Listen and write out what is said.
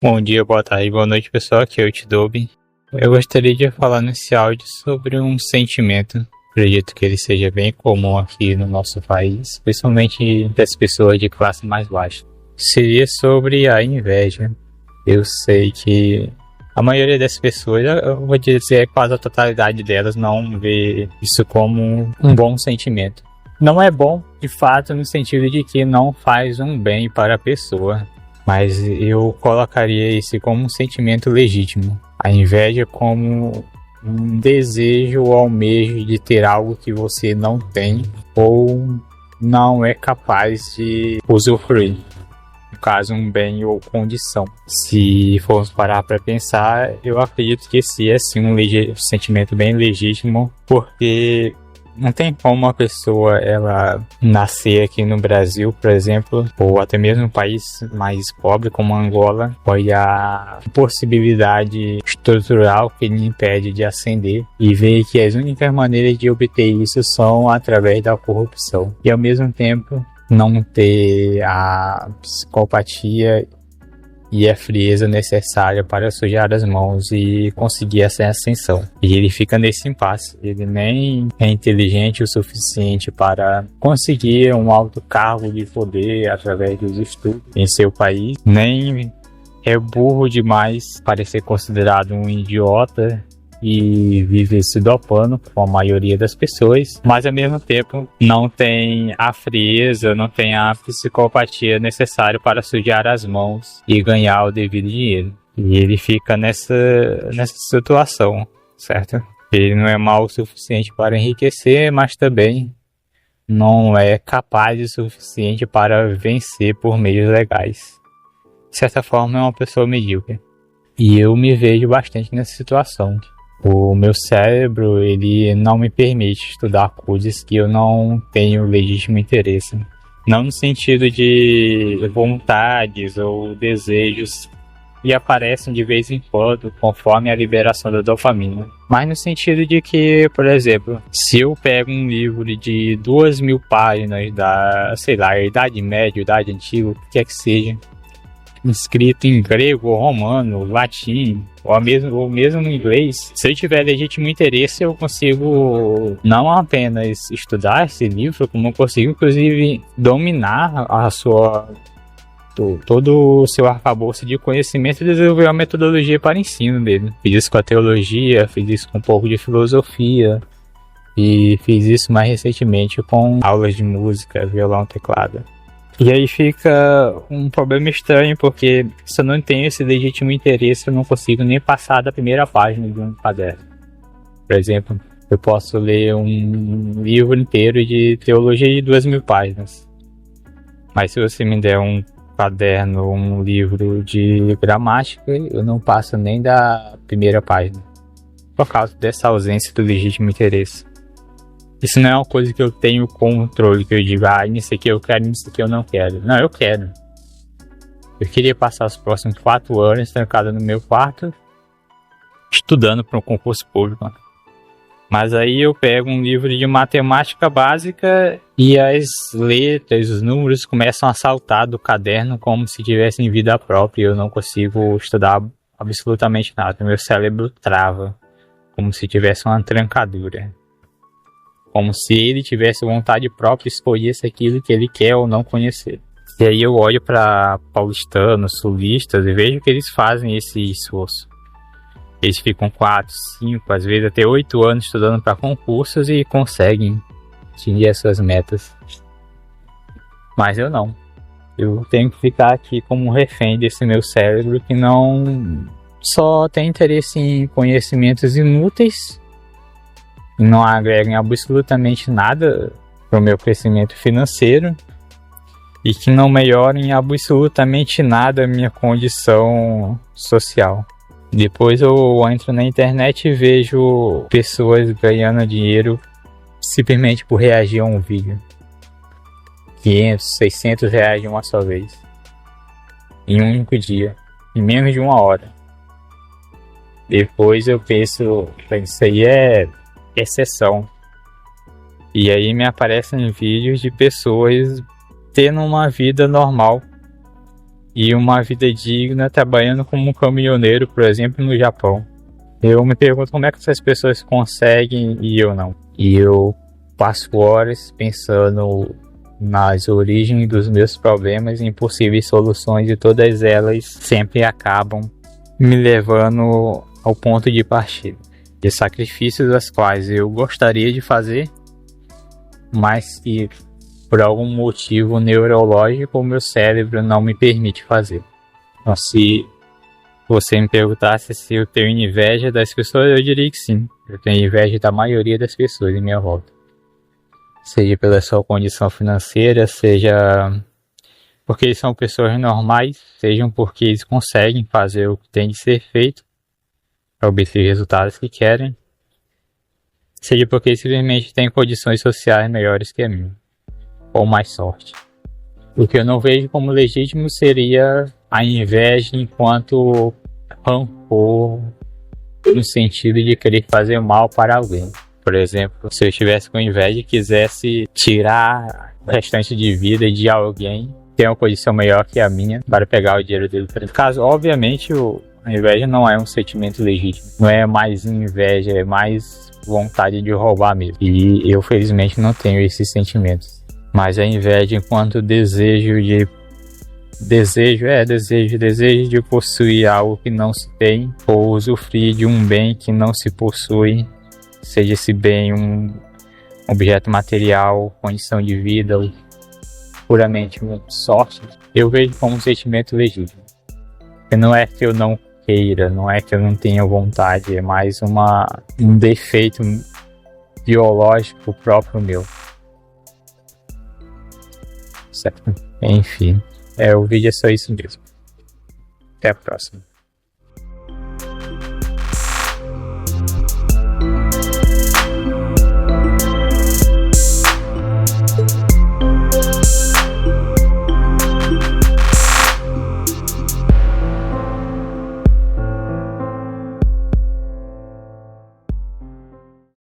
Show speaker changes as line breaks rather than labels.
Bom dia, boa tarde, boa noite, pessoal. Aqui é o Tidobi. Eu gostaria de falar nesse áudio sobre um sentimento. Acredito que ele seja bem comum aqui no nosso país, principalmente das pessoas de classe mais baixa. Seria sobre a inveja. Eu sei que a maioria das pessoas, eu vou dizer quase a totalidade delas, não vê isso como um bom sentimento. Não é bom, de fato, no sentido de que não faz um bem para a pessoa. Mas eu colocaria isso como um sentimento legítimo. A inveja como um desejo ou almejo de ter algo que você não tem ou não é capaz de usufruir. No caso, um bem ou condição. Se formos parar para pensar, eu acredito que esse é sim um sentimento bem legítimo, porque não tem como uma pessoa ela nascer aqui no Brasil, por exemplo, ou até mesmo um país mais pobre como Angola, olhar a possibilidade estrutural que lhe impede de ascender e ver que as únicas maneiras de obter isso são através da corrupção. E ao mesmo tempo não ter a psicopatia e a frieza necessária para sujar as mãos e conseguir essa ascensão. E ele fica nesse impasse. Ele nem é inteligente o suficiente para conseguir um alto cargo de poder através dos estudos em seu país, nem é burro demais para ser considerado um idiota e vive se dopando com a maioria das pessoas, mas ao mesmo tempo não tem a frieza, não tem a psicopatia necessária para sujar as mãos e ganhar o devido dinheiro. E ele fica nessa situação, certo? Ele não é mau o suficiente para enriquecer, mas também não é capaz o suficiente para vencer por meios legais. De certa forma é uma pessoa medíocre. E eu me vejo bastante nessa situação. O meu cérebro, ele não me permite estudar coisas que eu não tenho legítimo interesse. Não no sentido de vontades ou desejos que aparecem de vez em quando, conforme a liberação da dopamina. Mas no sentido de que, por exemplo, se eu pego um livro de 2.000 páginas da, Idade Média, Idade Antiga, o que quer que seja, escrito em grego, romano, latim, ou mesmo em inglês, se eu tiver legítimo interesse, eu consigo não apenas estudar esse livro, como eu consigo, inclusive, dominar todo o seu arcabouço de conhecimento e desenvolver uma metodologia para ensino dele. Fiz isso com a teologia, fiz isso com um pouco de filosofia, e fiz isso mais recentemente com aulas de música, violão, teclado. E aí fica um problema estranho, porque se eu não tenho esse legítimo interesse, eu não consigo nem passar da primeira página de um caderno. Por exemplo, eu posso ler um livro inteiro de teologia de 2.000 páginas. Mas se você me der um caderno, um livro de gramática, eu não passo nem da primeira página. Por causa dessa ausência do legítimo interesse. Isso não é uma coisa que eu tenho controle, que eu digo, nisso aqui eu quero, nisso aqui eu não quero. Não, eu quero. Eu queria passar os próximos 4 anos trancado no meu quarto, estudando para um concurso público. Mas aí eu pego um livro de matemática básica e as letras, os números começam a saltar do caderno como se tivessem vida própria e eu não consigo estudar absolutamente nada. Meu cérebro trava, como se tivesse uma trancadura. Como se ele tivesse vontade própria e escolhesse aquilo que ele quer ou não conhecer. E aí eu olho para paulistanos, sulistas e vejo que eles fazem esse esforço. Eles ficam 4, 5, às vezes até 8 anos estudando para concursos e conseguem atingir as suas metas. Mas eu não. Eu tenho que ficar aqui como um refém desse meu cérebro que não só tem interesse em conhecimentos inúteis, não agregam absolutamente nada para o meu crescimento financeiro e que não melhorem absolutamente nada a minha condição social. Depois eu entro na internet e vejo pessoas ganhando dinheiro simplesmente por reagir a um vídeo. 500, 600 reais de uma só vez. Em um único dia. Em menos de 1 hora. Depois eu penso, isso aí é exceção. E aí me aparecem vídeos de pessoas tendo uma vida normal e uma vida digna trabalhando como um caminhoneiro, por exemplo, no Japão. Eu me pergunto como é que essas pessoas conseguem e eu não. E eu passo horas pensando nas origens dos meus problemas e em possíveis soluções, e todas elas sempre acabam me levando ao ponto de partida. De sacrifícios das quais eu gostaria de fazer, mas que por algum motivo neurológico o meu cérebro não me permite fazer. Então, se você me perguntasse se eu tenho inveja das pessoas, eu diria que sim. Eu tenho inveja da maioria das pessoas em minha volta. Seja pela sua condição financeira, seja porque eles são pessoas normais, sejam porque eles conseguem fazer o que tem de ser feito para obter resultados que querem, seja porque simplesmente têm condições sociais melhores que a minha, ou mais sorte. O que eu não vejo como legítimo seria a inveja enquanto rancor, no sentido de querer fazer mal para alguém. Por exemplo, se eu estivesse com inveja e quisesse tirar o restante de vida de alguém que tem uma condição melhor que a minha para pegar o dinheiro dele. No caso, obviamente, a inveja não é um sentimento legítimo. Não é mais inveja, é mais vontade de roubar mesmo. E eu, felizmente, não tenho esses sentimentos. Mas a inveja enquanto desejo de possuir algo que não se tem, ou usufruir de um bem que não se possui, seja esse bem um objeto material, condição de vida, ou puramente uma sorte, eu vejo como um sentimento legítimo. E não é que eu não queira, não é que eu não tenha vontade, é mais um defeito biológico próprio meu. Certo? Enfim, o vídeo é só isso mesmo. Até a próxima.